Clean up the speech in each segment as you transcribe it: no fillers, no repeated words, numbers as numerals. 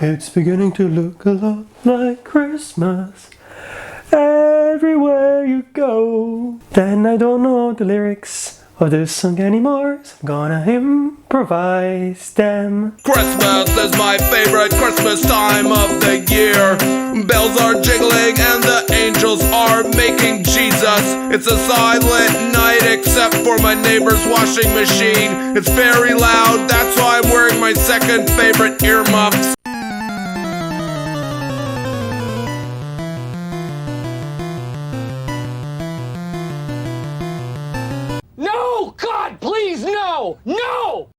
It's beginning to look a lot like Christmas everywhere you go. Then I don't know the lyrics of this song anymore, so I'm gonna improvise them. Christmas is my favorite Christmas time of the year. Bells are jingling and the angels are making Jesus. It's a silent night except for my neighbor's washing machine. It's very loud, that's why I'm wearing my second favorite earmuffs. No! God, please, no! No!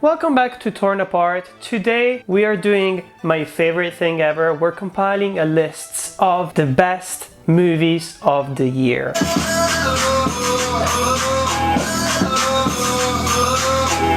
Welcome back to Torn Apart. Today we are doing my favorite thing ever. We're compiling a list of the best movies of the year.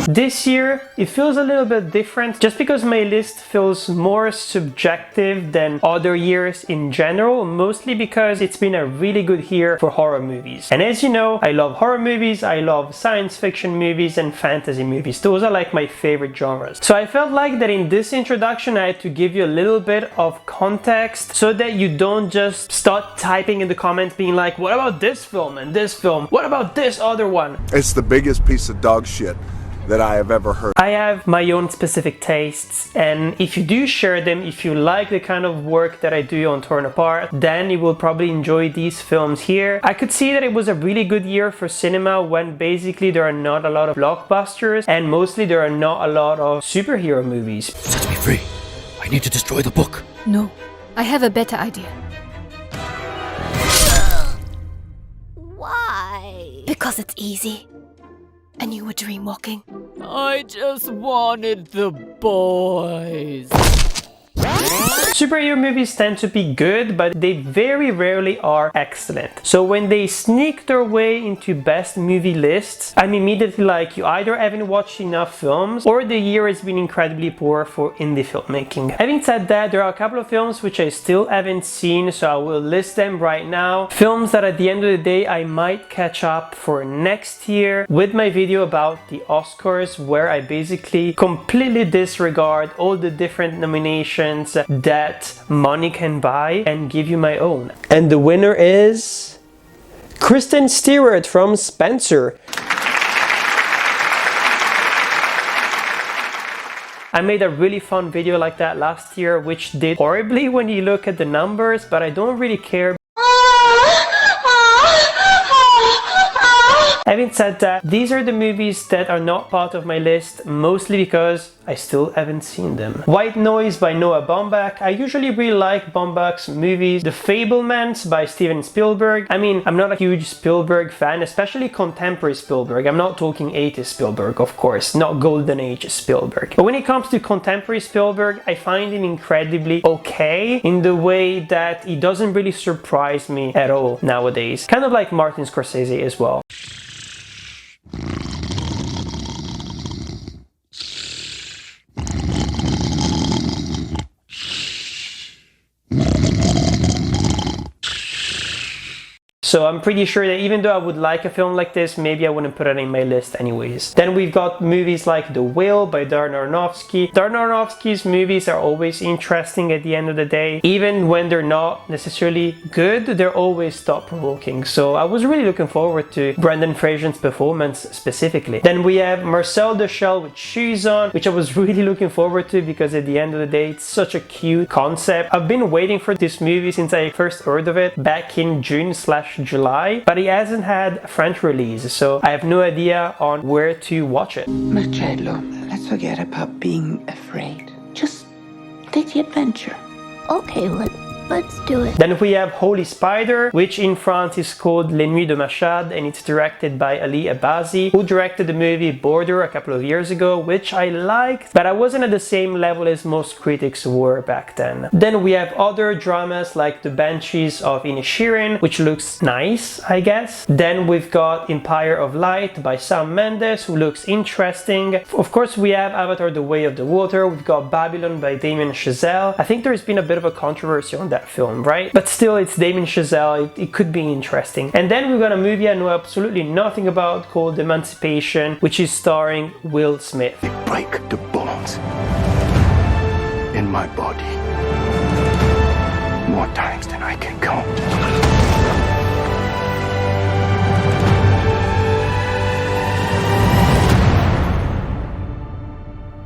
This year, it feels a little bit different just because my list feels more subjective than other years in general, mostly because it's been a really good year for horror movies. And as you know, I love horror movies, I love science fiction movies and fantasy movies. Those are like my favorite genres. So I felt like that in this introduction I had to give you a little bit of context so that you don't just start typing in the comments being like, what about this film and this film? What about this other one? It's the biggest piece of dog shit that I have ever heard. I have my own specific tastes, and if you do share them, if you like the kind of work that I do on Torn Apart, then you will probably enjoy these films here. I could see that it was a really good year for cinema when basically there are not a lot of blockbusters and mostly there are not a lot of superhero movies. Set me free. I need to destroy the book. No, I have a better idea. Why? Because it's easy. And you were dream walking. I just wanted the boys. Superhero movies tend to be good, but they very rarely are excellent. So when they sneak their way into best movie lists, I'm immediately like, you either haven't watched enough films or the year has been incredibly poor for indie filmmaking. Having said that, there are a couple of films which I still haven't seen, so I will list them right now. Films that at the end of the day I might catch up for next year with my video about the Oscars, where I basically completely disregard all the different nominations that money can buy and give you my own. And the winner is Kristen Stewart from Spencer. I made a really fun video like that last year, which did horribly when you look at the numbers, but I don't really care. Having said that, these are the movies that are not part of my list, mostly because I still haven't seen them. White Noise by Noah Baumbach. I usually really like Baumbach's movies. The Fabelmans by Steven Spielberg. I mean, I'm not a huge Spielberg fan, especially contemporary Spielberg. I'm not talking 80s Spielberg, of course, not Golden Age Spielberg. But when it comes to contemporary Spielberg, I find him incredibly okay in the way that he doesn't really surprise me at all nowadays. Kind of like Martin Scorsese as well. So I'm pretty sure that even though I would like a film like this, maybe I wouldn't put it in my list anyways. Then we've got movies like The Whale by Darren Aronofsky. Darren Aronofsky's movies are always interesting at the end of the day. Even when they're not necessarily good, they're always thought-provoking. So I was really looking forward to Brendan Fraser's performance specifically. Then we have Marcel the Shell with Shoes On, which I was really looking forward to because at the end of the day, it's such a cute concept. I've been waiting for this movie since I first heard of it back in June/July, but it hasn't had a French release, so I have no idea on where to watch it. Marcello, let's forget about being afraid. Just take the adventure. Okay, let's do it. Then we have Holy Spider, which in France is called Les Nuits de Machad, and it's directed by Ali Abazi, who directed the movie Border a couple of years ago, which I liked, but I wasn't at the same level as most critics were back then. Then we have other dramas like The Banshees of Inisherin, which looks nice, I guess. Then we've got Empire of Light by Sam Mendes, who looks interesting. Of course, we have Avatar: The Way of the Water. We've got Babylon by Damien Chazelle. I think there's been a bit of a controversy on that film, right? But still, it's Damien Chazelle, it could be interesting. And then we've got a movie I know absolutely nothing about called Emancipation, which is starring Will Smith. They break the bones in my body more times than I can count.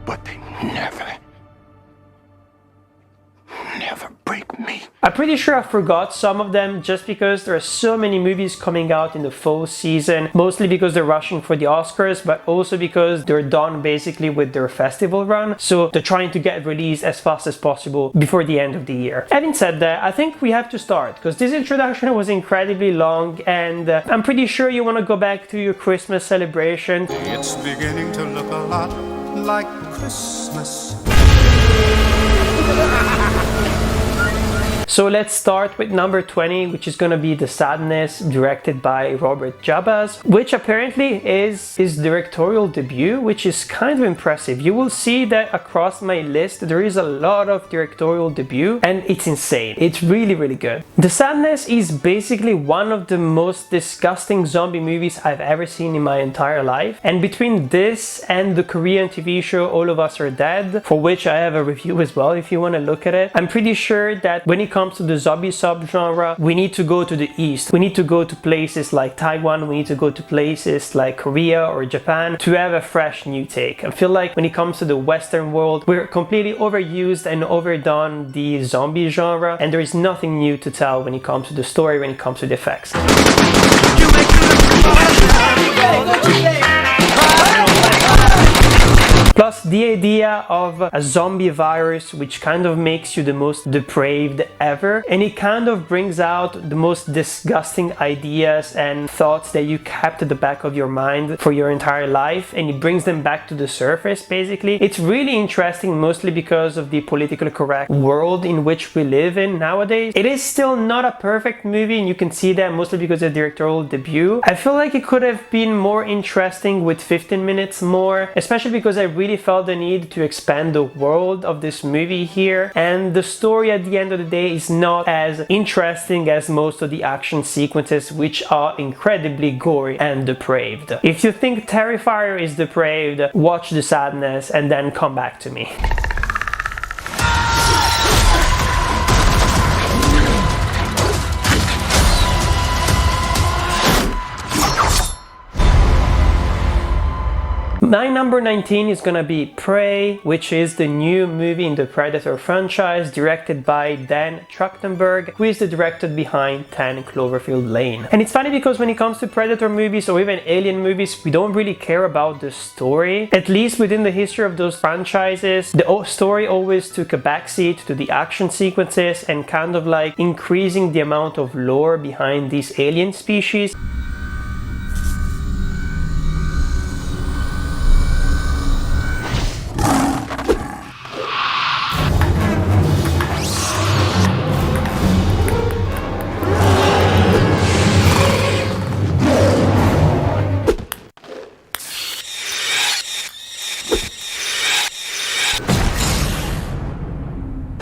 But they never break me. I'm pretty sure I forgot some of them just because there are so many movies coming out in the fall season, mostly because they're rushing for the Oscars, but also because they're done basically with their festival run, so they're trying to get released as fast as possible before the end of the year. Having said that, I think we have to start because this introduction was incredibly long, and I'm pretty sure you want to go back to your Christmas celebration. It's beginning to look a lot like Christmas. So let's start with number 20, which is gonna be The Sadness, directed by Robert Jabaz, which apparently is his directorial debut, which is kind of impressive. You will see that across my list there is a lot of directorial debut, and it's insane. It's really, really good. The Sadness is basically one of the most disgusting zombie movies I've ever seen in my entire life, and between this and the Korean TV show All of Us Are Dead, for which I have a review as well if you want to look at it, I'm pretty sure that when it comes to the zombie subgenre, we need to go to the east. We need to go to places like Taiwan, we need to go to places like Korea or Japan to have a fresh new take. I feel like when it comes to the Western world, we're completely overused and overdone the zombie genre, and there is nothing new to tell when it comes to the story, when it comes to the effects. Plus the idea of a zombie virus which kind of makes you the most depraved ever, and it kind of brings out the most disgusting ideas and thoughts that you kept at the back of your mind for your entire life, and it brings them back to the surface basically. It's really interesting, mostly because of the politically correct world in which we live in nowadays. It is still not a perfect movie, and you can see that mostly because of the directorial debut. I feel like it could have been more interesting with 15 minutes more, especially because I really felt the need to expand the world of this movie here, and the story at the end of the day is not as interesting as most of the action sequences, which are incredibly gory and depraved. If you think Terrifier is depraved, watch The Sadness and then come back to me. My number 19 is gonna be Prey, which is the new movie in the Predator franchise, directed by Dan Trachtenberg, who is the director behind 10 Cloverfield Lane. And it's funny because when it comes to Predator movies or even Alien movies, we don't really care about the story. At least within the history of those franchises, the story always took a backseat to the action sequences and kind of like increasing the amount of lore behind these alien species.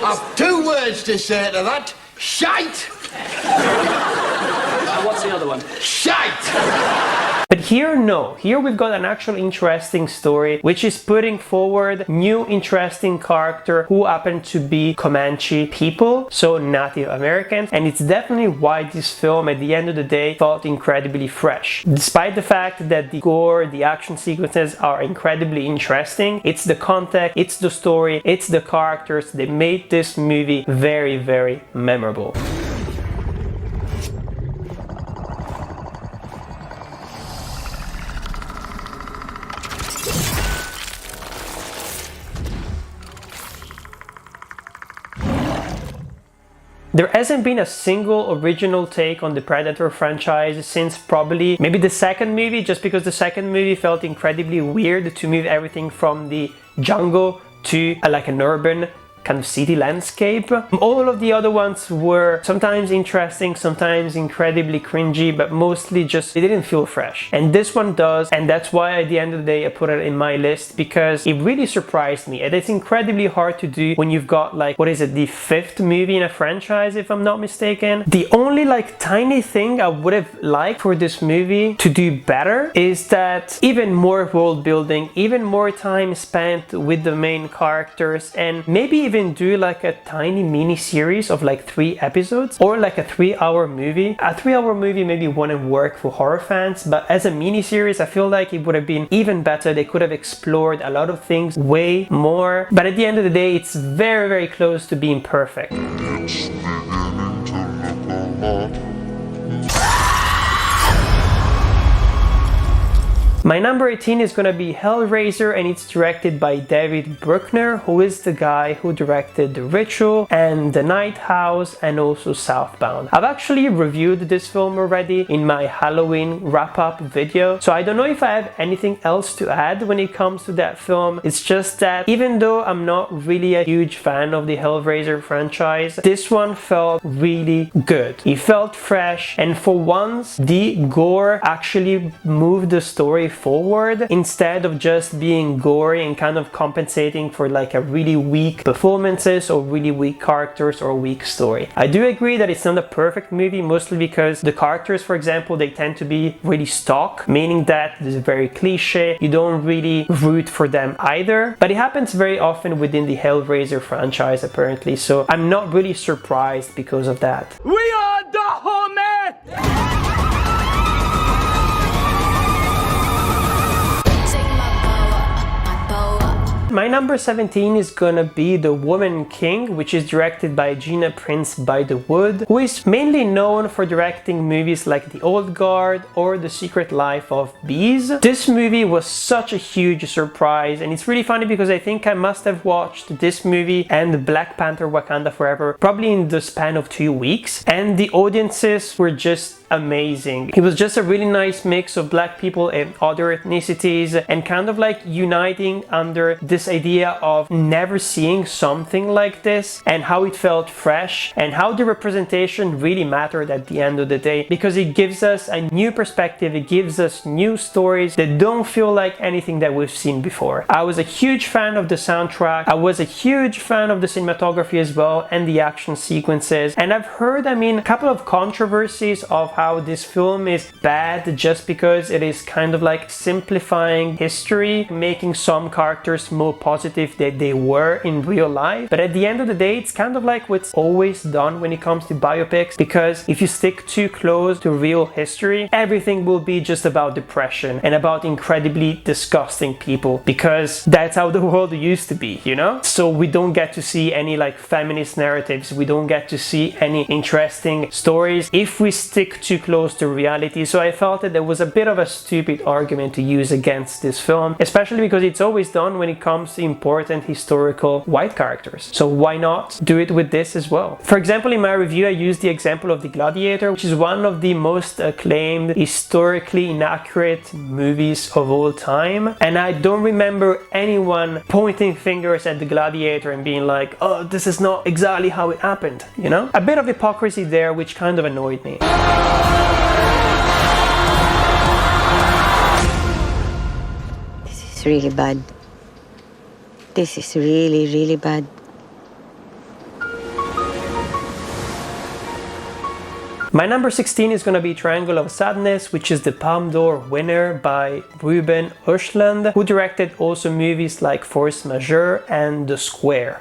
I've two words to say to that. Shite! What's the other one? Shite! But here, no. Here we've got an actual interesting story, which is putting forward new interesting character who happen to be Comanche people, so Native Americans, and it's definitely why this film at the end of the day felt incredibly fresh. Despite the fact that the gore, the action sequences are incredibly interesting, it's the context, it's the story, it's the characters that made this movie very, very memorable. There hasn't been a single original take on the Predator franchise since probably maybe the second movie, just because the second movie felt incredibly weird to move everything from the jungle to like an urban kind of city landscape. All of the other ones were sometimes interesting, sometimes incredibly cringy, but mostly just, it didn't feel fresh. And this one does, and that's why at the end of the day I put it in my list, because it really surprised me. And it's incredibly hard to do when you've got like, what is it, the 5th movie in a franchise, if I'm not mistaken. The only like tiny thing I would have liked for this movie to do better is that even more world building, even more time spent with the main characters, and maybe even even do like a tiny mini series of like 3 episodes or like a 3-hour movie. A 3-hour movie maybe wouldn't work for horror fans, but as a mini series I feel like it would have been even better. They could have explored a lot of things way more, but at the end of the day it's very, very close to being perfect. My number 18 is gonna be Hellraiser, and it's directed by David Bruckner, who is the guy who directed The Ritual and The Night House and also Southbound. I've actually reviewed this film already in my Halloween wrap-up video, so I don't know if I have anything else to add when it comes to that film. It's just that even though I'm not really a huge fan of the Hellraiser franchise, this one felt really good. It felt fresh, and for once the gore actually moved the story forward instead of just being gory and kind of compensating for like a really weak performances or really weak characters or weak story. I do agree that it's not a perfect movie, mostly because the characters, for example, they tend to be really stock, meaning that it's very cliche. You don't really root for them either, but it happens very often within the Hellraiser franchise apparently, so I'm not really surprised because of that. We are the homie! My number 17 is gonna be The Woman King, which is directed by Gina Prince Bythewood, who is mainly known for directing movies like The Old Guard or The Secret Life of Bees. This movie was such a huge surprise, and it's really funny because I think I must have watched this movie and Black Panther Wakanda Forever probably in the span of 2 weeks, and the audiences were just amazing. It was just a really nice mix of black people and other ethnicities, and kind of like uniting under this idea of never seeing something like this, and how it felt fresh and how the representation really mattered at the end of the day, because it gives us a new perspective, it gives us new stories that don't feel like anything that we've seen before. I was a huge fan of the soundtrack, I was a huge fan of the cinematography as well and the action sequences, and I've heard, a couple of controversies of how this film is bad just because it is kind of like simplifying history, making some characters more positive than they were in real life. But at the end of the day, it's kind of like what's always done when it comes to biopics, because if you stick too close to real history, everything will be just about depression and about incredibly disgusting people, because that's how the world used to be, you know? So we don't get to see any like feminist narratives, we don't get to see any interesting stories if we stick too close to reality. So I felt that there was a bit of a stupid argument to use against this film, especially because it's always done when it comes to important historical white characters. So why not do it with this as well? For example, in my review I used the example of The Gladiator, which is one of the most acclaimed historically inaccurate movies of all time, and I don't remember anyone pointing fingers at The Gladiator and being like, oh, this is not exactly how it happened, you know? A bit of hypocrisy there, which kind of annoyed me. This is really bad. This is really, really bad. My number 16 is going to be Triangle of Sadness, which is the Palme d'Or winner by Ruben Östlund, who directed also movies like Force Majeure and The Square.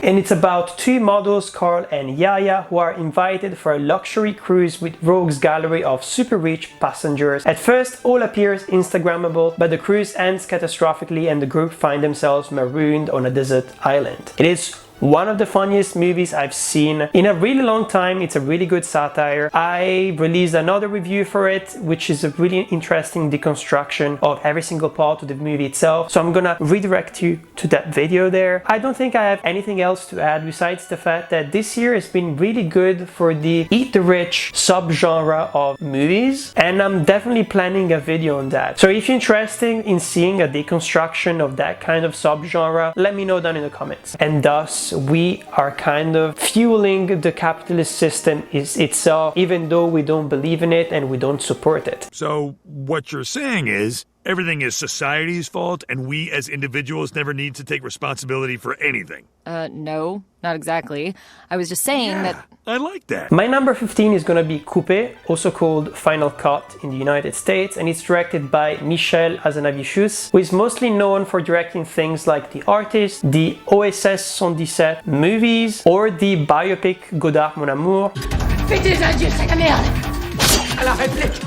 And it's about two models, Carl and Yaya, who are invited for a luxury cruise with Rogue's gallery of super rich passengers. At first, all appears Instagrammable, but the cruise ends catastrophically and the group find themselves marooned on a desert island. It is one of the funniest movies I've seen in a really long time. It's a really good satire. I released another review for it, which is a really interesting deconstruction of every single part of the movie itself. So I'm gonna redirect you to that video there. I don't think I have anything else to add besides the fact that this year has been really good for the Eat the Rich subgenre of movies, and I'm definitely planning a video on that. So if you're interested in seeing a deconstruction of that kind of subgenre, let me know down in the comments. And thus, we are kind of fueling the capitalist system itself, even though we don't believe in it and we don't support it. So what you're saying is, everything is society's fault and we as individuals never need to take responsibility for anything. No, not exactly. I was just saying that... I like that. My number 15 is gonna be Coupé, also called Final Cut in the United States, and it's directed by Michel Hazanavicius, who is mostly known for directing things like The Artist, the OSS 117 movies, or the biopic Godard Mon Amour. Fais tes adieux, sac à merde. À la réplique.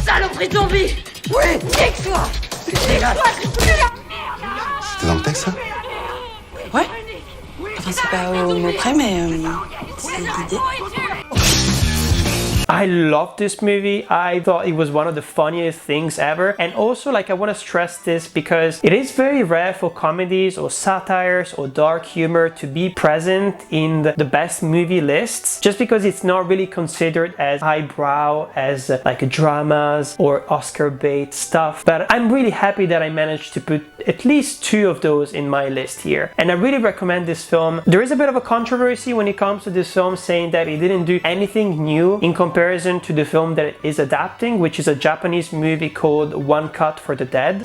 Saloperie zombie. Oui, nique-toi. Nique-toi, c'est plus la merde. C'était dans le texte, ça? Ouais. Enfin, c'est pas au mot près, mais c'est l'idée. I love this movie. I thought it was one of the funniest things ever. And also, like, I want to stress this because it is very rare for comedies or satires or dark humor to be present in the best movie lists, just because it's not really considered as highbrow as like dramas or Oscar bait stuff. But I'm really happy that I managed to put at least 2 of those in my list here. And I really recommend this film. There is a bit of a controversy when it comes to this film, saying that it didn't do anything new in comparison to the film that it is adapting, which is a Japanese movie called One Cut for the Dead.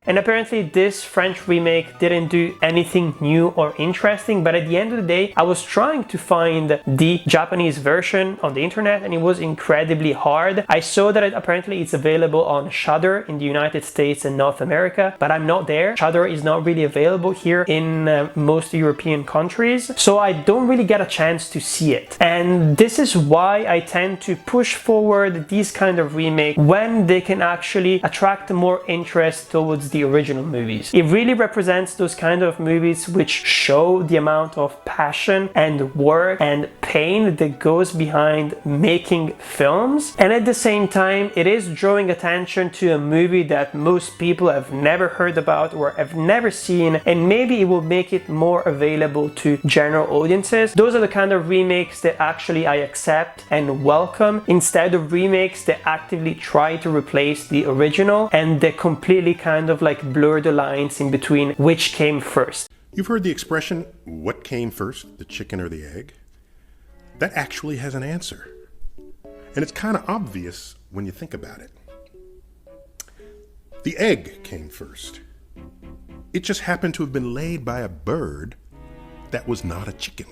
And apparently this French remake didn't do anything new or interesting, but at the end of the day, I was trying to find the Japanese version on the internet and it was incredibly hard. I saw that apparently it's available on Shudder in the United States and North America, but I'm not there. Shudder is not really available here in most European countries, so I don't really get a chance to see it. And this is why I tend to push forward these kind of remakes when they can actually attract more interest towards the original movies. It really represents those kind of movies which show the amount of passion and work and pain that goes behind making films, and at the same time it is drawing attention to a movie that most people have never heard about or have never seen, and maybe it will make it more available to general audiences. Those are the kind of remakes that actually I accept and welcome, instead of remakes that actively try to replace the original and that completely kind of like blur the lines in between which came first. You've heard the expression, what came first, the chicken or the egg? That actually has an answer. And it's kind of obvious when you think about it. The egg came first. It just happened to have been laid by a bird that was not a chicken.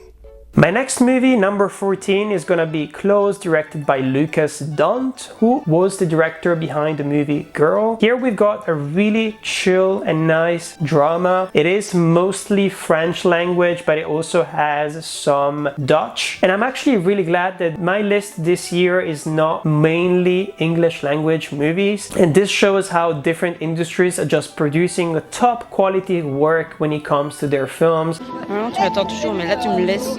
My next movie, number 14, is gonna be Close, directed by Lucas Dont, who was the director behind the movie Girl. Here we've got a really chill and nice drama. It is mostly French language, but it also has some Dutch. And I'm actually really glad that my list this year is not mainly English language movies. And this shows how different industries are just producing a top quality work when it comes to their films. Non, tu m'attends toujours, mais là tu me laisses.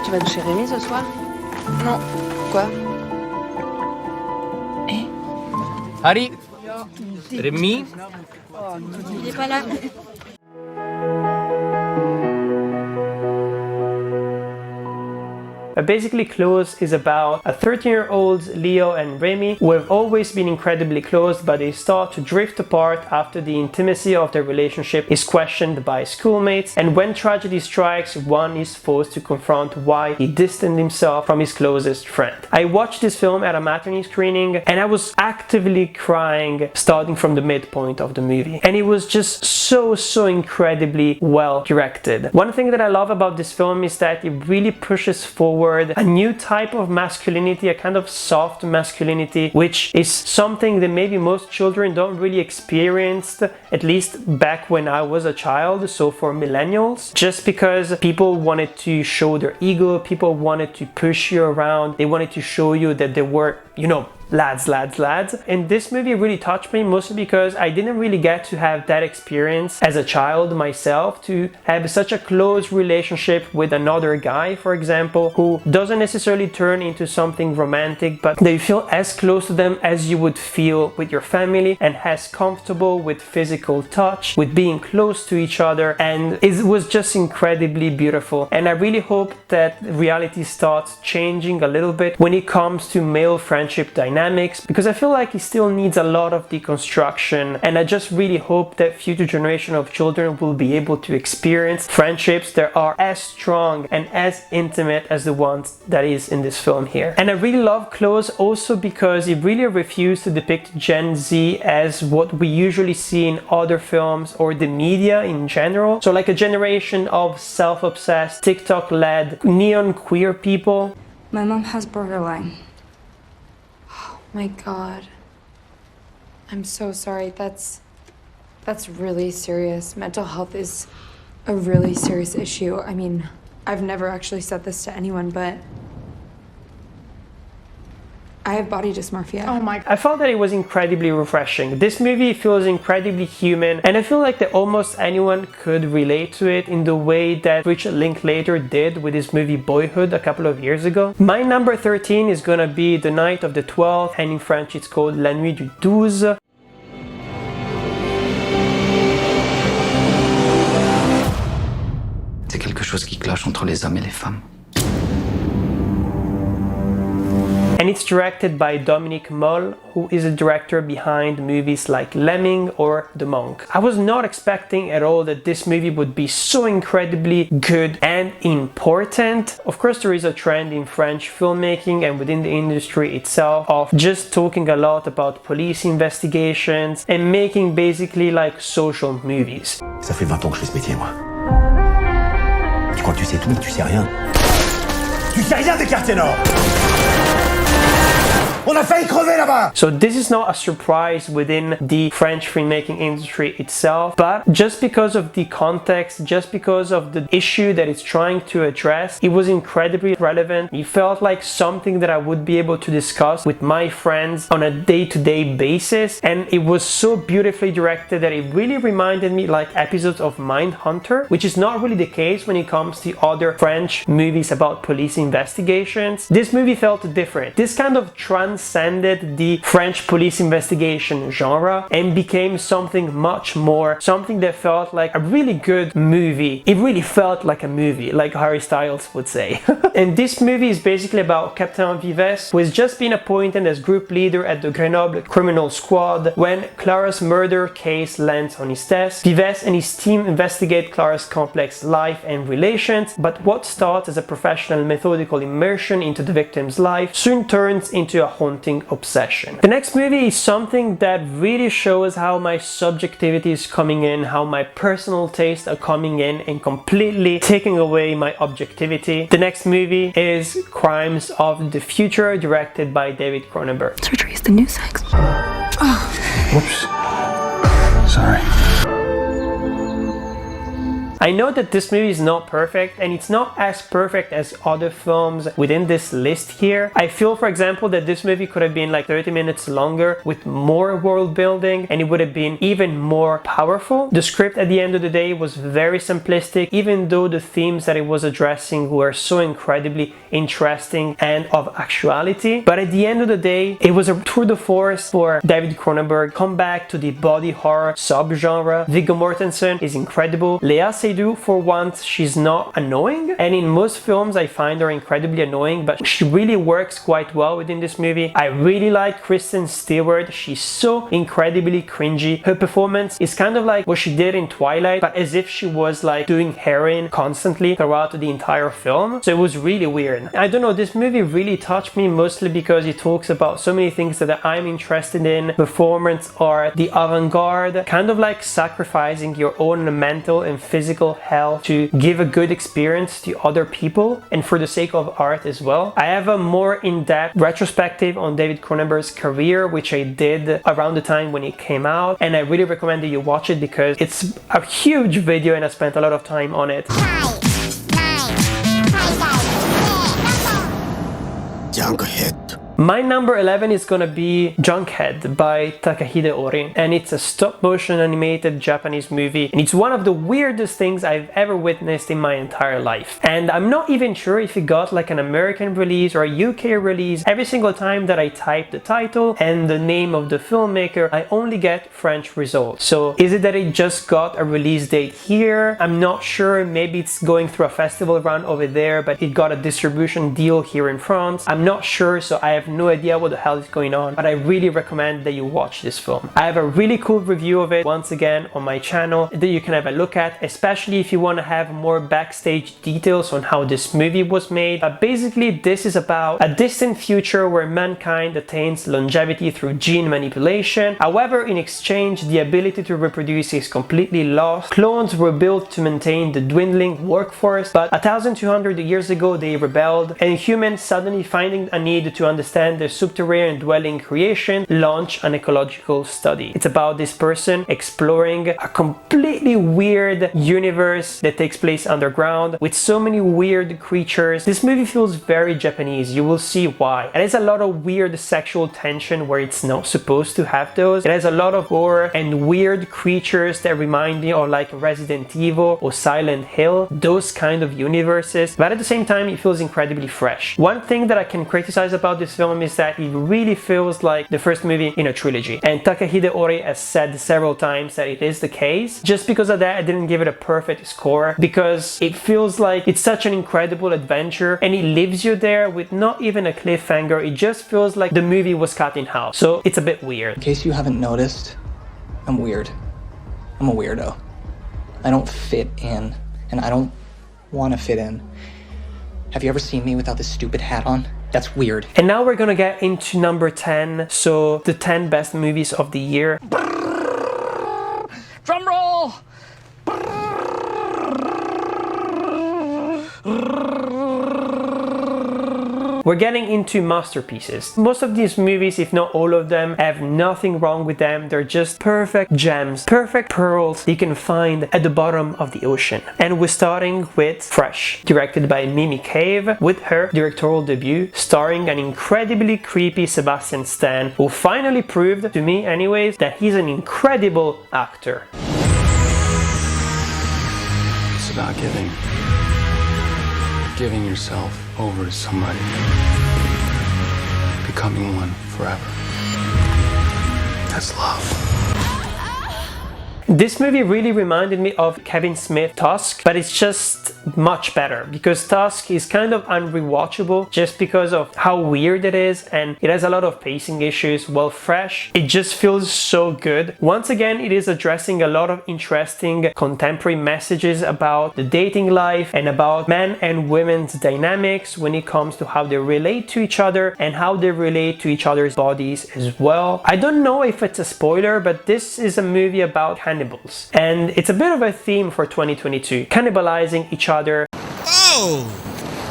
Tu vas coucher Rémi ce soir? Non. Quoi? Harry, Rémi. Il est pas là. Basically, Close is about a 13-year-old Leo and Remy who have always been incredibly close, but they start to drift apart after the intimacy of their relationship is questioned by schoolmates, and when tragedy strikes, one is forced to confront why he distanced himself from his closest friend. I watched this film at a matinee screening and I was actively crying starting from the midpoint of the movie, and it was just so incredibly well directed. One thing that I love about this film is that it really pushes forward a new type of masculinity, a kind of soft masculinity, which is something that maybe most children don't really experience, at least back when I was a child, so for millennials. Just because people wanted to show their ego, people wanted to push you around, they wanted to show you that they were, you know, lads. And this movie really touched me, mostly because I didn't really get to have that experience as a child myself, to have such a close relationship with another guy, for example, who doesn't necessarily turn into something romantic, but that you feel as close to them as you would feel with your family, and as comfortable with physical touch, with being close to each other, and it was just incredibly beautiful. And I really hope that reality starts changing a little bit when it comes to male friendship dynamics, dynamics, because I feel like it still needs a lot of deconstruction, and I just really hope that future generation of children will be able to experience friendships that are as strong and as intimate as the ones that is in this film here. And I really love Close also because it really refused to depict Gen Z as what we usually see in other films or the media in general. So like a generation of self-obsessed, TikTok-led, neon queer people. My mom has borderline. Oh my god. I'm so sorry. That's really serious. Mental health is a really serious issue. I mean, I've never actually said this to anyone, but I have body dysmorphia. Oh my god. I felt that it was incredibly refreshing. This movie feels incredibly human, and I feel like that almost anyone could relate to it in the way that Richard Linklater did with his movie Boyhood a couple of years ago. My number 13 is gonna be The Night of the 12th, and in French it's called La Nuit du 12. C'est quelque chose qui cloche entre les hommes et les femmes. And it's directed by Dominique Moll, who is a director behind movies like Lemming or The Monk. I was not expecting at all that this movie would be so incredibly good and important. Of course, there is a trend in French filmmaking and within the industry itself of just talking a lot about police investigations and making basically like social movies. Ça fait 20 ans que je fais ce métier, moi. Tu crois que tu sais tout, mais tu sais rien. Tu sais rien des quartiers nord! On a failli crever là-bas! So this is not a surprise within the French filmmaking industry itself, but just because of the context, just because of the issue that it's trying to address, it was incredibly relevant. It felt like something that I would be able to discuss with my friends on a day-to-day basis, and it was so beautifully directed that it really reminded me like episodes of Mindhunter, which is not really the case when it comes to other French movies about police investigations. This movie felt different. This kind of transcended the French police investigation genre and became something much more, something that felt like a really good movie. It really felt like a movie, like Harry Styles would say. And this movie is basically about Captain Vives, who has just been appointed as group leader at the Grenoble criminal squad when Clara's murder case lands on his desk. Vives and his team investigate Clara's complex life and relations, but what starts as a professional methodical immersion into the victim's life soon turns into a haunting obsession. The next movie is something that really shows how my subjectivity is coming in, how my personal tastes are coming in and completely taking away my objectivity. The next movie is Crimes of the Future, directed by David Cronenberg. Surgery is the new sex. Whoops. Sorry. I know that this movie is not perfect, and it's not as perfect as other films within this list here. I feel, for example, that this movie could have been like 30 minutes longer with more world building, and it would have been even more powerful. The script at the end of the day was very simplistic, even though the themes that it was addressing were so incredibly interesting and of actuality. But at the end of the day, it was a tour de force for David Cronenberg. Come back to the body horror subgenre. Viggo Mortensen is incredible. Lea Seydoux, for once, she's not annoying, and in most films I find her incredibly annoying, but she really works quite well within this movie. I really like Kristen Stewart. She's so incredibly cringy. Her performance is kind of like what she did in Twilight, but as if she was like doing heroin constantly throughout the entire film. So it was really weird. I don't know, this movie really touched me mostly because it talks about so many things that I'm interested in: performance art, the avant-garde, kind of like sacrificing your own mental and physical health to give a good experience to other people and for the sake of art as well. I have a more in-depth retrospective on David Cronenberg's career, which I did around the time when it came out, and I really recommend that you watch it because it's a huge video and I spent a lot of time on it. Junkhead. My number 11 is gonna be Junkhead by Takahide Ori, and it's a stop-motion animated Japanese movie, and it's one of the weirdest things I've ever witnessed in my entire life. And I'm not even sure if it got like an American release or a UK release. Every single time that I type the title and the name of the filmmaker, I only get French results. So is it that it just got a release date here? I'm not sure. Maybe it's going through a festival run over there, but it got a distribution deal here in France. I'm not sure, so I have have no idea what the hell is going on, but I really recommend that you watch this film. I have a really cool review of it once again on my channel that you can have a look at, especially if you want to have more backstage details on how this movie was made. Basically, this is about a distant future where mankind attains longevity through gene manipulation. However, in exchange, the ability to reproduce is completely lost. Clones were built to maintain the dwindling workforce, but 1,200 years ago they rebelled, and humans, suddenly finding a need to understand their subterranean dwelling creation, launch an ecological study. It's about this person exploring a completely weird universe that takes place underground with so many weird creatures. This movie feels very Japanese. You will see why. It has a lot of weird sexual tension where it's not supposed to have those. It has a lot of gore and weird creatures that remind me of like Resident Evil or Silent Hill, those kind of universes, but at the same time it feels incredibly fresh. One thing that I can criticize about this film is that it really feels like the first movie in a trilogy, and Takahide Ori has said several times that it is the case. Just because of that, I didn't give it a perfect score, because it feels like it's such an incredible adventure and it leaves you there with not even a cliffhanger. It just feels like the movie was cut in half, so it's a bit weird. In case you haven't noticed, I'm weird. I'm a weirdo. I don't fit in, and I don't want to fit in. Have you ever seen me without this stupid hat on? That's weird. And now we're gonna get into number 10, so the 10 best movies of the year. Drum roll! We're getting into masterpieces. Most of these movies, if not all of them, have nothing wrong with them. They're just perfect gems, perfect pearls you can find at the bottom of the ocean. And we're starting with Fresh, directed by Mimi Cave, with her directorial debut, starring an incredibly creepy Sebastian Stan, who finally proved, to me anyways, that he's an incredible actor. It's about giving yourself over to somebody, becoming one forever. That's love. This movie really reminded me of Kevin Smith's Tusk, but it's just much better, because Tusk is kind of unrewatchable just because of how weird it is, and it has a lot of pacing issues. While Fresh, it just feels so good. Once again, it is addressing a lot of interesting contemporary messages about the dating life and about men and women's dynamics when it comes to how they relate to each other and how they relate to each other's bodies as well. I don't know if it's a spoiler, but this is a movie about cannibals, and it's a bit of a theme for 2022, cannibalizing each other. Oh,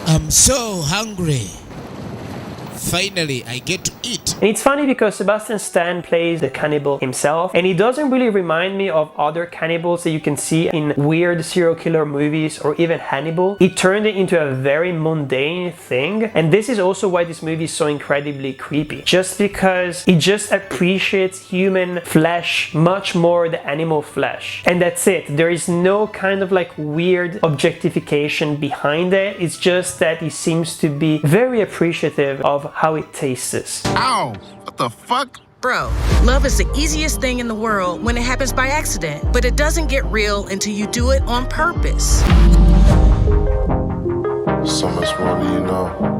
I'm so hungry. Finally, I get to eat. And it's funny because Sebastian Stan plays the cannibal himself, and he doesn't really remind me of other cannibals that you can see in weird serial killer movies or even Hannibal. He turned it into a very mundane thing, and this is also why this movie is so incredibly creepy. Just because he just appreciates human flesh much more than animal flesh. And that's it. There is no kind of like weird objectification behind it. It's just that he seems to be very appreciative of how it tastes. Ow! What the fuck? Bro, love is the easiest thing in the world when it happens by accident, but it doesn't get real until you do it on purpose. So much more do you know.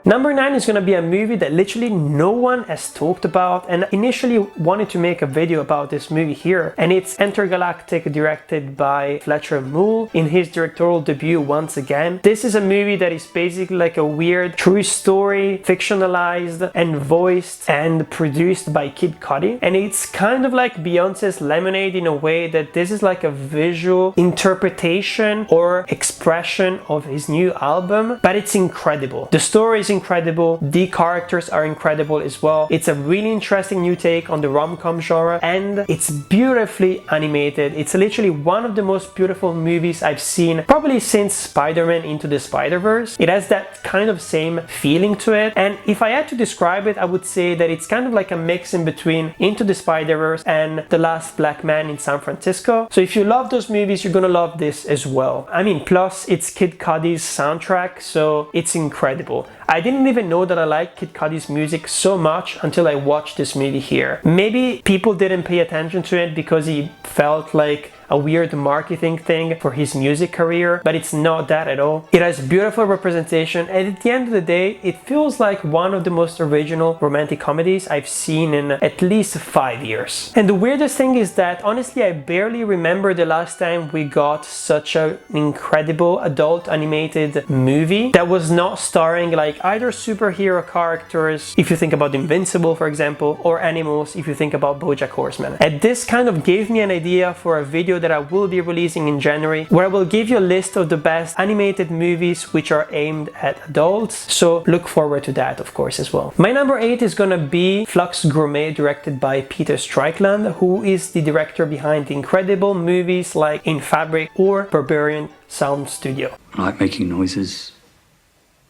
Number 9 is going to be a movie that literally no one has talked about, and I initially wanted to make a video about this movie here, and it's Intergalactic, directed by Fletcher Moule in his directorial debut once again. This is a movie that is basically like a weird true story, fictionalized and voiced and produced by Kid Cudi, and it's kind of like Beyonce's Lemonade in a way that this is like a visual interpretation or expression of his new album, but it's incredible. The story is incredible, the characters are incredible as well. It's a really interesting new take on the rom-com genre, and it's beautifully animated. It's literally one of the most beautiful movies I've seen probably since Spider-Man Into the Spider-Verse. It has that kind of same feeling to it, and if I had to describe it, I would say that it's kind of like a mix in between Into the Spider-Verse and The Last Black Man in San Francisco. So if you love those movies, you're gonna love this as well. I mean, plus it's Kid Cudi's soundtrack, so it's incredible. I didn't even know that I liked Kid Cudi's music so much until I watched this movie here. Maybe people didn't pay attention to it because he felt like a weird marketing thing for his music career, but it's not that at all. It has beautiful representation, and at the end of the day, it feels like one of the most original romantic comedies I've seen in at least 5 years. And the weirdest thing is that honestly I barely remember the last time we got such an incredible adult animated movie that was not starring like either superhero characters, if you think about Invincible for example, or animals if you think about BoJack Horseman. And this kind of gave me an idea for a video that I will be releasing in January, where I will give you a list of the best animated movies which are aimed at adults, so look forward to that of course as well. My number 8 is gonna be Flux Gourmet, directed by Peter Strickland, who is the director behind the incredible movies like In Fabric or Barbarian Sound Studio. I like making noises.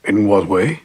In what way?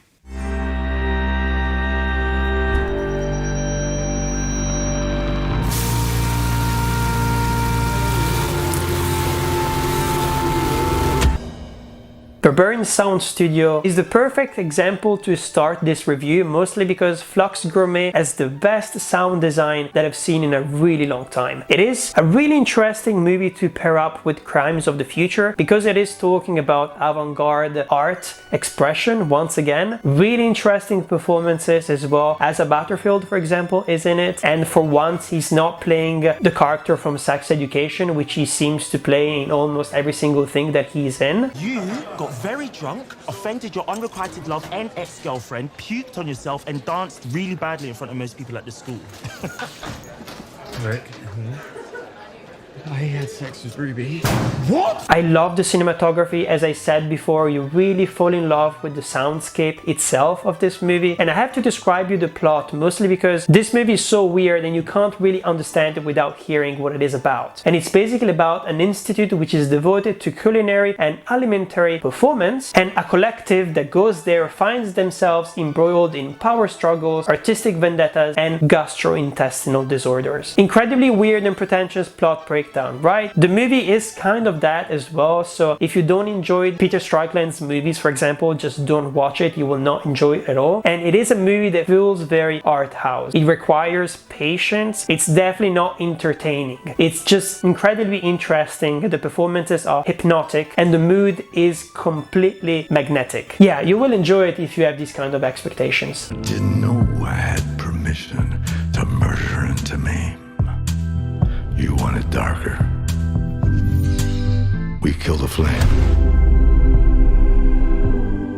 Barbarian Sound Studio is the perfect example to start this review, mostly because Flux Gourmet has the best sound design that I've seen in a really long time. It is a really interesting movie to pair up with Crimes of the Future because it is talking about avant-garde art expression once again. Really interesting performances as well. Asa Butterfield, for example, is in it, and for once he's not playing the character from Sex Education, which he seems to play in almost every single thing that he's in. You got very drunk, offended your unrequited love and ex-girlfriend, puked on yourself and danced really badly in front of most people at the school. Rick, I had sex with Ruby. What? I love the cinematography. As I said before, you really fall in love with the soundscape itself of this movie. And I have to describe you the plot, mostly because this movie is so weird and you can't really understand it without hearing what it is about. And it's basically about an institute which is devoted to culinary and alimentary performance, and a collective that goes there finds themselves embroiled in power struggles, artistic vendettas, and gastrointestinal disorders. Incredibly weird and pretentious plot breakdown, right? The movie is kind of that as well, so if you don't enjoy Peter Strickland's movies, for example, just don't watch it. You will not enjoy it at all. And it is a movie that feels very art house. It requires patience. It's definitely not entertaining. It's just incredibly interesting. The performances are hypnotic and the mood is completely magnetic. Yeah, you will enjoy it if you have these kind of expectations. Didn't know I had permission to murder and to maim. You want it darker. We kill the flame.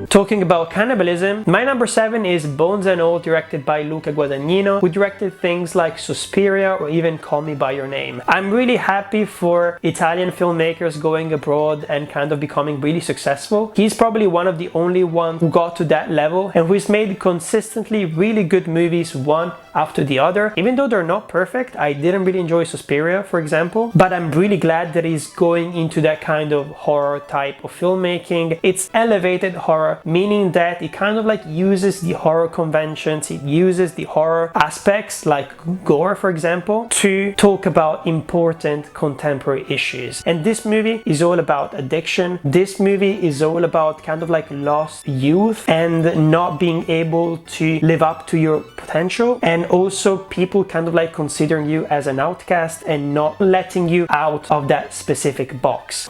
Talking about cannibalism, my number 7 is Bones and All, directed by Luca Guadagnino, who directed things like Suspiria or even Call Me By Your Name. I'm really happy for Italian filmmakers going abroad and kind of becoming really successful. He's probably one of the only ones who got to that level and who's made consistently really good movies one after the other. Even though they're not perfect, I didn't really enjoy Suspiria, for example, but I'm really glad that he's going into that kind of horror type of filmmaking. It's elevated horror, meaning that it kind of like uses the horror conventions, it uses the horror aspects like gore, for example, to talk about important contemporary issues. And this movie is all about addiction. This movie is all about kind of like lost youth and not being able to live up to your potential, and also people kind of like considering you as an outcast and not letting you out of that specific box.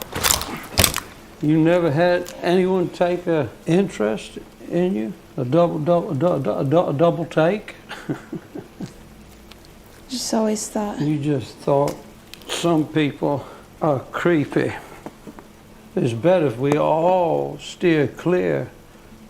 You never had anyone take an interest in you? A double take? Just always thought. You just thought some people are creepy. It's better if we all steer clear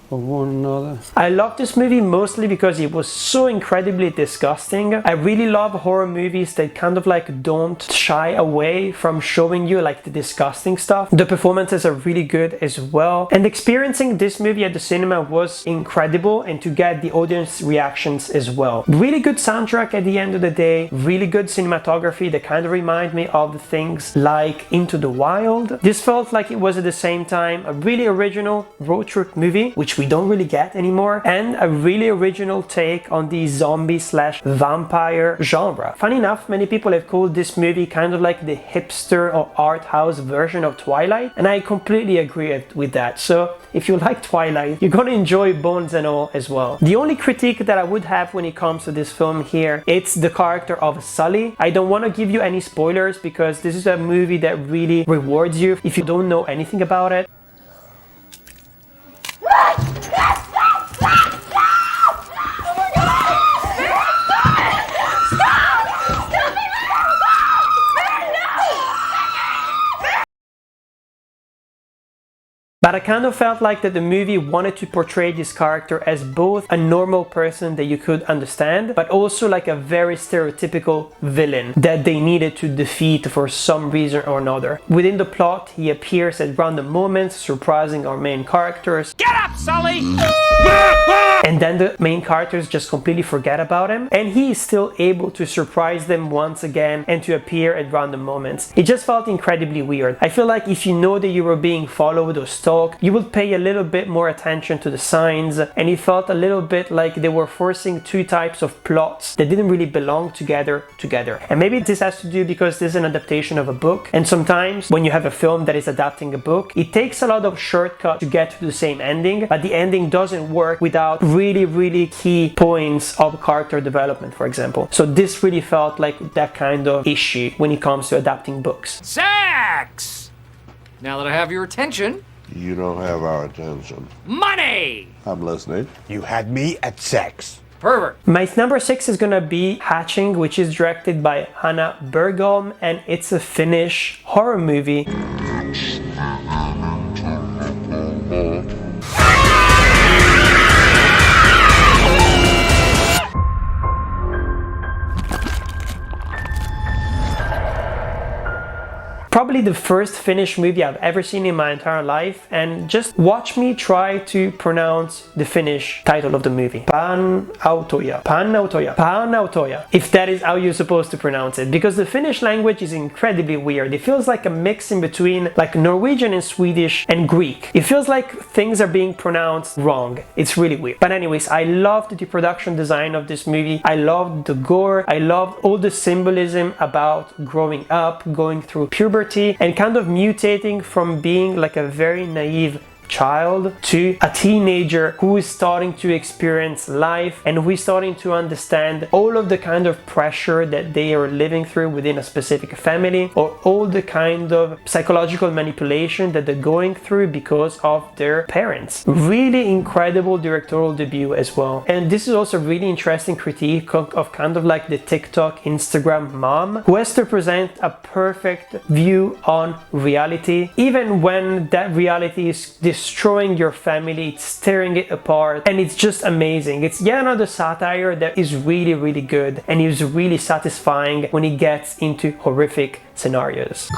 of one another. I love this movie mostly because it was so incredibly disgusting. I really love horror movies that kind of like don't shy away from showing you like the disgusting stuff. The performances are really good as well, and experiencing this movie at the cinema was incredible, and to get the audience reactions as well. Really good soundtrack at the end of the day, really good cinematography that kind of remind me of things like Into the Wild. This felt like it was at the same time a really original road trip movie which which we don't really get anymore, and a really original take on the zombie/vampire genre. Funny enough, many people have called this movie kind of like the hipster or art house version of Twilight, and I completely agree with that. So if you like Twilight, you're gonna enjoy Bones and All as well. The only critique that I would have when it comes to this film here, it's the character of Sully. I don't want to give you any spoilers because this is a movie that really rewards you if you don't know anything about it. But I kind of felt like that the movie wanted to portray this character as both a normal person that you could understand, but also like a very stereotypical villain that they needed to defeat for some reason or another. Within the plot, he appears at random moments, surprising our main characters. Get up, Sully! And then the main characters just completely forget about him, and he is still able to surprise them once again and to appear at random moments. It just felt incredibly weird. I feel like if you know that you were being followed or stalked, you would pay a little bit more attention to the signs, and it felt a little bit like they were forcing two types of plots that didn't really belong together. And maybe this has to do because this is an adaptation of a book, and sometimes when you have a film that is adapting a book, it takes a lot of shortcuts to get to the same ending, but the ending doesn't work without really key points of character development, for example. So this really felt like that kind of issue when it comes to adapting books. Sex! Now that I have your attention. You don't have our attention. Money! I'm listening. You had me at sex. Pervert. My number 6 is gonna be Hatching, which is directed by Hanna Bergholm, and it's a Finnish horror movie. Probably the first Finnish movie I've ever seen in my entire life, and just watch me try to pronounce the Finnish title of the movie. Panautoja. If that is how you're supposed to pronounce it, because the Finnish language is incredibly weird. It feels like a mix in between like Norwegian and Swedish and Greek. It feels like things are being pronounced wrong. It's really weird. But anyways, I loved the production design of this movie. I loved the gore. I loved all the symbolism about growing up, going through puberty, and kind of mutating from being like a very naive child to a teenager who is starting to experience life and who is starting to understand all of the kind of pressure that they are living through within a specific family, or all the kind of psychological manipulation that they're going through because of their parents. Really incredible directorial debut as well. And this is also really interesting critique of kind of like the TikTok, Instagram mom who has to present a perfect view on reality, even when that reality is destroying your family, it's tearing it apart, and it's just amazing. It's yet another satire that is really good and is really satisfying when it gets into horrific scenarios.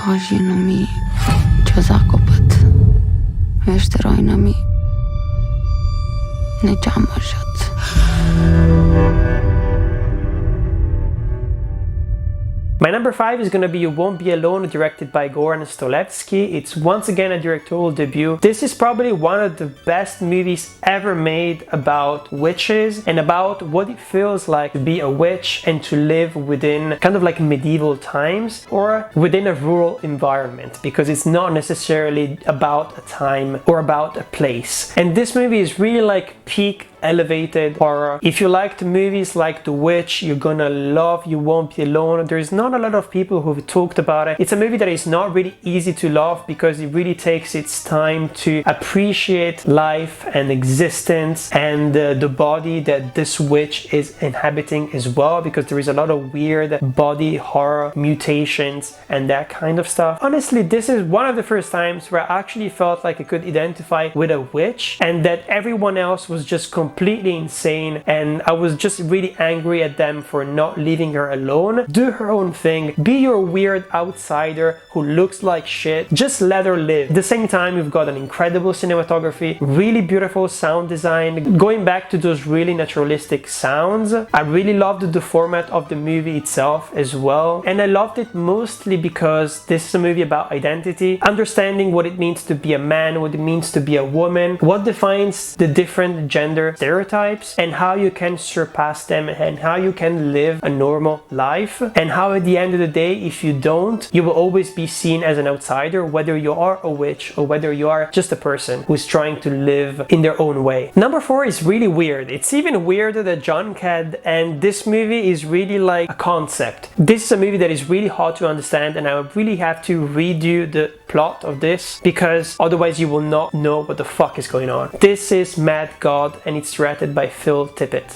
My number 5 is gonna be You Won't Be Alone, directed by Goran Stolevsky. It's once again a directorial debut. This is probably one of the best movies ever made about witches and about what it feels like to be a witch and to live within kind of like medieval times or within a rural environment, because it's not necessarily about a time or about a place. And this movie is really like peak elevated horror. If you liked movies like The Witch, you're gonna love You Won't Be Alone. There's not a lot of people who've talked about it. It's a movie that is not really easy to love because it really takes its time to appreciate life and existence and the body that this witch is inhabiting as well, because there is a lot of weird body horror, mutations and that kind of stuff. Honestly, this is one of the first times where I actually felt like I could identify with a witch and that everyone else was just completely completely insane, and I was just really angry at them for not leaving her alone. Do her own thing, be your weird outsider who looks like shit, just let her live. At the same time, you've got an incredible cinematography, really beautiful sound design, going back to those really naturalistic sounds. I really loved the format of the movie itself as well, and I loved it mostly because this is a movie about identity, understanding what it means to be a man, what it means to be a woman, what defines the different gender stereotypes, and how you can surpass them, and how you can live a normal life, and how at the end of the day, if you don't, you will always be seen as an outsider, whether you are a witch or whether you are just a person who's trying to live in their own way. Number 4 is really weird. It's even weirder than Junkhead, and this movie is really like a concept. This is a movie that is really hard to understand, and I would really have to read you the plot of this because otherwise you will not know what the fuck is going on. This is Mad God, and it's directed by Phil Tippett.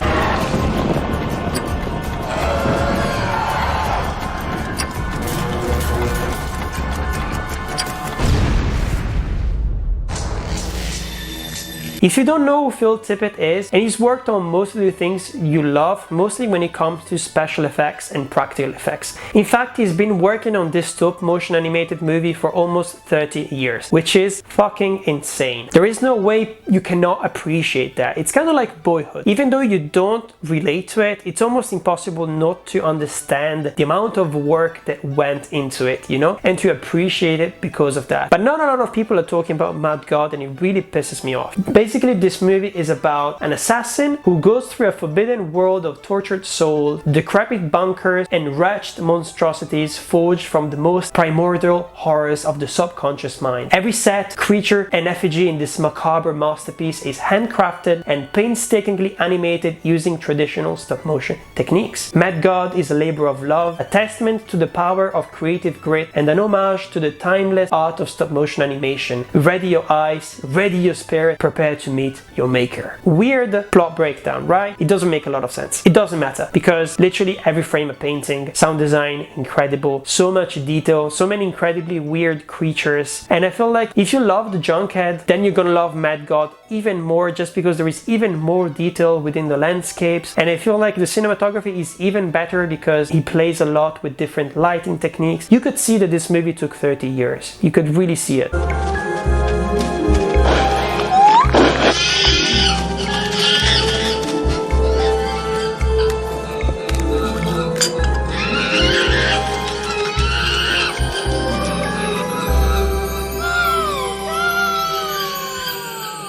If you don't know who Phil Tippett is, and he's worked on most of the things you love, mostly when it comes to special effects and practical effects. In fact, he's been working on this stop motion animated movie for almost 30 years, which is fucking insane. There is no way you cannot appreciate that. It's kind of like Boyhood. Even though you don't relate to it, it's almost impossible not to understand the amount of work that went into it, you know, and to appreciate it because of that. But not a lot of people are talking about Mad God, and it really pisses me off. Basically, this movie is about an assassin who goes through a forbidden world of tortured souls, decrepit bunkers, and wretched monstrosities forged from the most primordial horrors of the subconscious mind. Every set, creature, and effigy in this macabre masterpiece is handcrafted and painstakingly animated using traditional stop-motion techniques. Mad God is a labor of love, a testament to the power of creative grit, and an homage to the timeless art of stop-motion animation. Ready your eyes, ready your spirit, prepare to meet your maker. Weird plot breakdown, right? It doesn't make a lot of sense. It doesn't matter because literally every frame a painting, sound design incredible, so much detail, so many incredibly weird creatures, and I feel like if you love the Junkhead, then you're gonna love Mad God even more just because there is even more detail within the landscapes, and I feel like the cinematography is even better because he plays a lot with different lighting techniques. You could see that this movie took 30 years. You could really see it.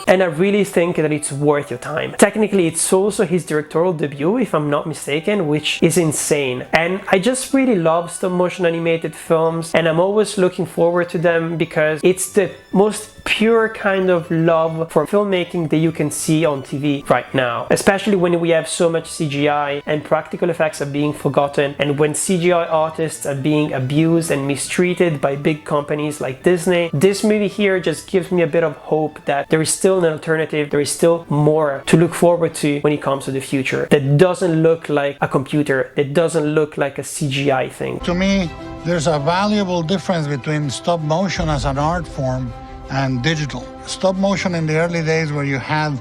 And I really think that it's worth your time. Technically, it's also his directorial debut, if I'm not mistaken, which is insane. And I just really love stop-motion animated films, and I'm always looking forward to them because it's the most pure kind of love for filmmaking that you can see on TV right now. Especially when we have so much CGI and practical effects are being forgotten, and when CGI artists are being abused and mistreated by big companies like Disney. This movie here just gives me a bit of hope that there is still an alternative, there is still more to look forward to when it comes to the future that doesn't look like a computer, that doesn't look like a CGI thing. To me, there's a valuable difference between stop motion as an art form and digital. Stop motion in the early days where you had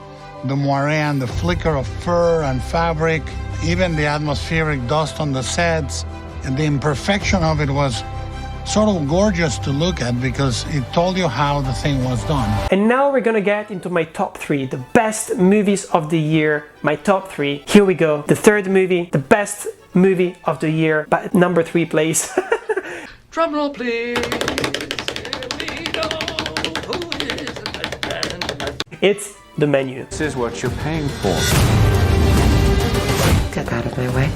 the moire and the flicker of fur and fabric, even the atmospheric dust on the sets, and the imperfection of it was sort of gorgeous to look at because it told you how the thing was done. And now we're gonna get into my top 3, the best movies of the year. My top 3, here we go. The third movie, the best movie of the year, but number 3 place. Drum roll, please. It's The Menu. This is what you're paying for. Get out of my way.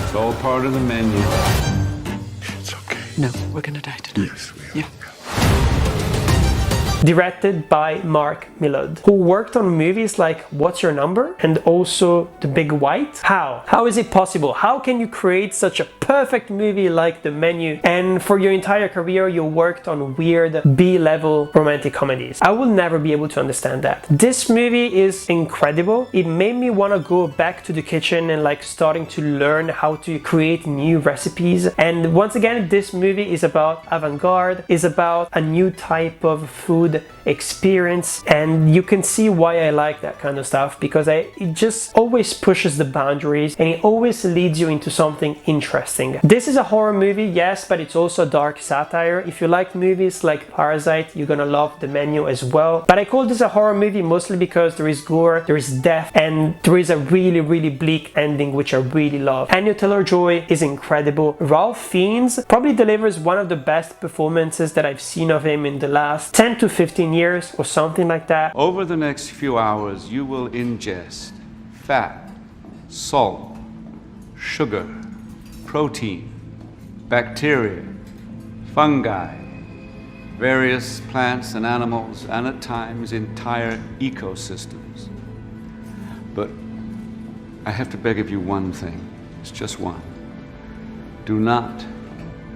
It's all part of the menu. It's okay. No, we're gonna die tonight. Yes, we are. Yeah. Directed by Mark Millard, who worked on movies like What's Your Number and also The Big White. How is it possible? How can you create such a perfect movie like The Menu, and for your entire career you worked on weird B-level romantic comedies. I will never be able to understand that. This movie is incredible. It made me want to go back to the kitchen and like starting to learn how to create new recipes. And once again, this movie is about avant-garde, is about a new type of food experience, and you can see why I like that kind of stuff, because it just always pushes the boundaries and it always leads you into something interesting. This is a horror movie, yes, but it's also a dark satire. If you like movies like Parasite, you're gonna love The Menu as well. But I call this a horror movie mostly because there is gore, there is death, and there is a really bleak ending which I really love. Anya Taylor-Joy is incredible. Ralph Fiennes probably delivers one of the best performances that I've seen of him in the last 10 to 15 years or something like that. Over the next few hours, you will ingest fat, salt, sugar, protein, bacteria, fungi, various plants and animals, and at times entire ecosystems. But I have to beg of you one thing. It's just one. Do not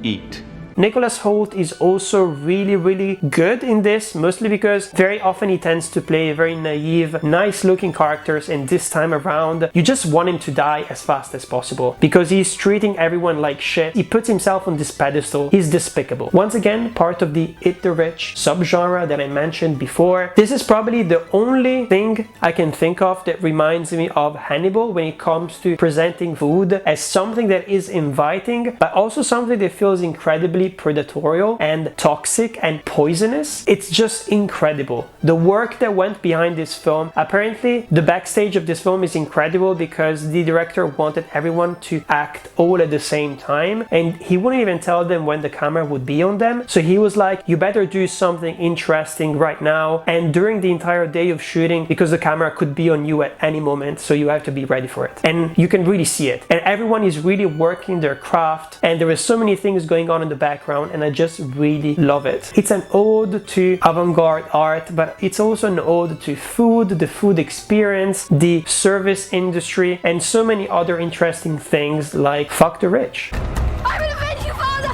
eat. Nicholas Hoult is also really good in this, mostly because very often he tends to play very naive, nice looking characters, and this time around you just want him to die as fast as possible because he's treating everyone like shit. He puts himself on this pedestal. He's despicable. Once again, part of the Eat the Rich subgenre that I mentioned before. This is probably the only thing I can think of that reminds me of Hannibal when it comes to presenting food as something that is inviting, but also something that feels incredibly predatorial and toxic and poisonous. It's just incredible. The work that went behind this film, apparently the backstage of this film is incredible because the director wanted everyone to act all at the same time and he wouldn't even tell them when the camera would be on them. So he was like, you better do something interesting right now and during the entire day of shooting, because the camera could be on you at any moment, so you have to be ready for it. And you can really see it. And everyone is really working their craft and there is so many things going on in the background and I just really love it. It's an ode to avant-garde art, but it's also an ode to food, the food experience, the service industry, and so many other interesting things like fuck the rich. I will avenge you, Father!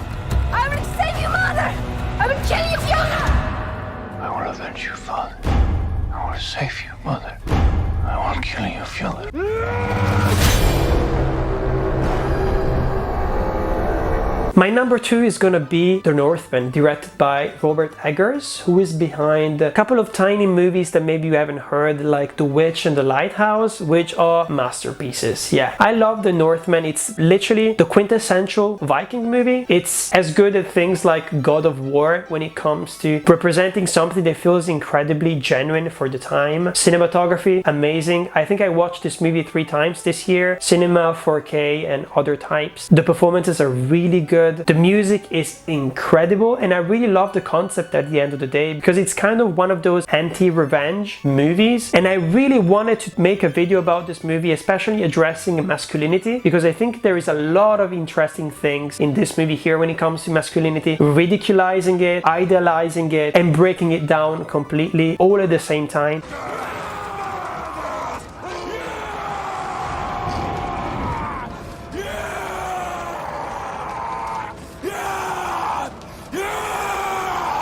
I will save you, Mother! I will kill you, Fiona! I will avenge you, Father. I will save you, Mother. I will kill you, Fiona. My number 2 is gonna be The Northman, directed by Robert Eggers, who is behind a couple of tiny movies that maybe you haven't heard, like The Witch and The Lighthouse, which are masterpieces. Yeah, I love The Northman. It's literally the quintessential Viking movie. It's as good at things like God of War when it comes to representing something that feels incredibly genuine for the time. Cinematography, amazing. I think I watched this movie 3 times this year. Cinema, 4K, and other types. The performances are really good. The music is incredible and I really love the concept at the end of the day because it's kind of one of those anti-revenge movies and I really wanted to make a video about this movie, especially addressing masculinity, because I think there is a lot of interesting things in this movie here when it comes to masculinity, ridiculizing it, idealizing it, and breaking it down completely all at the same time.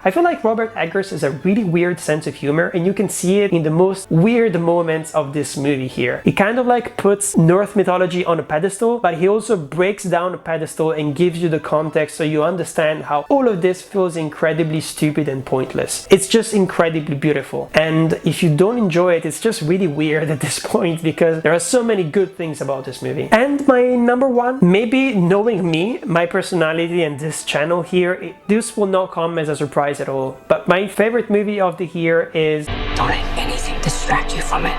I feel like Robert Eggers has a really weird sense of humor and you can see it in the most weird moments of this movie here. He kind of like puts Norse mythology on a pedestal, but he also breaks down a pedestal and gives you the context so you understand how all of this feels incredibly stupid and pointless. It's just incredibly beautiful. And if you don't enjoy it, it's just really weird at this point because there are so many good things about this movie. And my number 1, maybe knowing me, my personality and this channel here, this will not come as a surprise at all. But my favorite movie of the year is... Don't let anything distract you from it.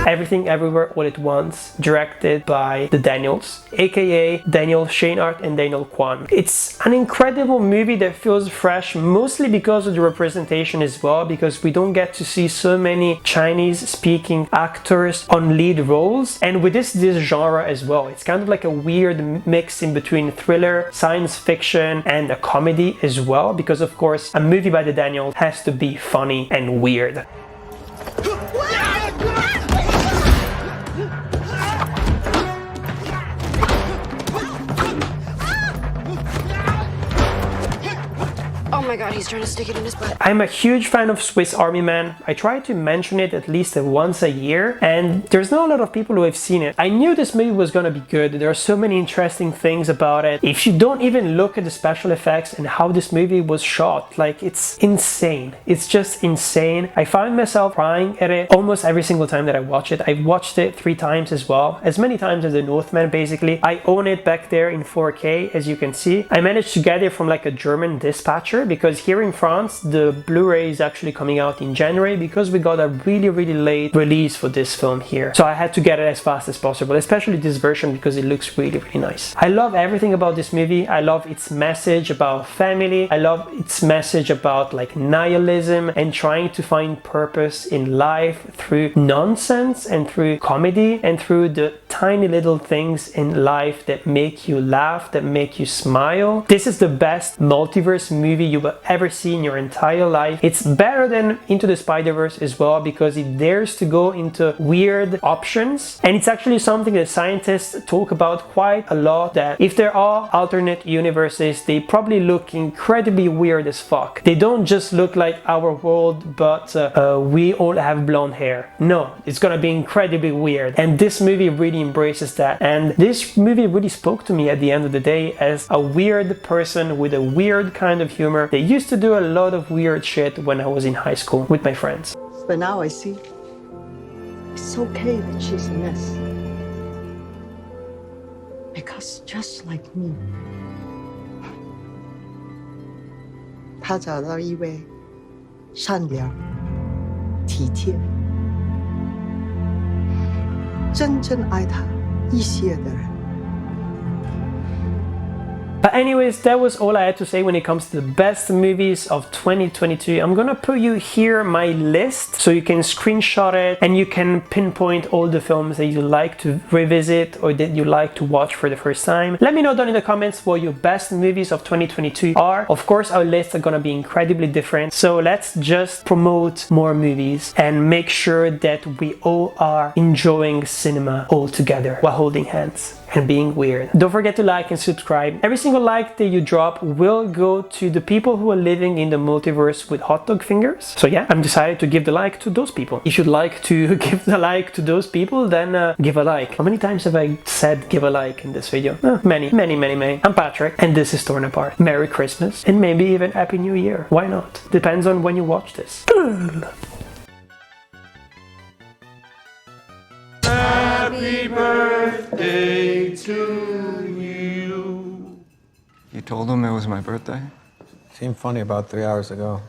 Everything Everything Everywhere All at Once, directed by the Daniels, aka Daniel Scheinert and Daniel Kwan. It's an incredible movie that feels fresh, mostly because of the representation as well, because we don't get to see so many Chinese speaking actors on lead roles, and with this genre as well. It's kind of like a weird mix in between thriller, science fiction, and a comedy as well, because of course a movie by the Daniels has to be funny and weird. Oh my god, he's trying to stick it in his butt. I'm a huge fan of Swiss Army Man. I try to mention it at least once a year, and there's not a lot of people who have seen it. I knew this movie was gonna be good. There are so many interesting things about it. If you don't even look at the special effects and how this movie was shot, like, it's insane. It's just insane. I find myself crying at it almost every single time that I watch it. I've watched it 3 times as well, as many times as The Northman basically. I own it back there in 4K, as you can see. I managed to get it from like a German dispatcher, because here in France the Blu-ray is actually coming out in January, because we got a really late release for this film here. So I had to get it as fast as possible, especially this version, because it looks really nice. I love everything about this movie. I love its message about family. I love its message about like nihilism and trying to find purpose in life through nonsense and through comedy and through the tiny little things in life that make you laugh, that make you smile. This is the best multiverse movie you will ever see in your entire life. It's better than Into the Spider-Verse as well, because it dares to go into weird options, and it's actually something that scientists talk about quite a lot, that if there are alternate universes, they probably look incredibly weird as fuck. They don't just look like our world, but we all have blonde hair. No, it's gonna be incredibly weird, and this movie really embraces that. And this movie really spoke to me at the end of the day as a weird person with a weird kind of humor. They used to do a lot of weird shit when I was in high school with my friends. But now I see it's okay that she's a mess. Because just like me, 她找到一位善良、体贴、真正爱她一些的人。 But anyways, that was all I had to say when it comes to the best movies of 2022. I'm gonna put you here my list so you can screenshot it and you can pinpoint all the films that you like to revisit or that you like to watch for the first time. Let me know down in the comments what your best movies of 2022 are. Of course, our lists are gonna be incredibly different, so let's just promote more movies and make sure that we all are enjoying cinema all together while holding hands and being weird. Don't forget to like and subscribe. Every single like that you drop will go to the people who are living in the multiverse with hot dog fingers. So yeah, I'm decided to give the like to those people. If you'd like to give the like to those people, then give a like. How many times have I said give a like in this video? Many. I'm Patrick, and this is Torn Apart. Merry Christmas, and maybe even Happy New Year. Why not? Depends on when you watch this. Happy birthday to you. You told him it was my birthday? Seemed funny about 3 hours ago.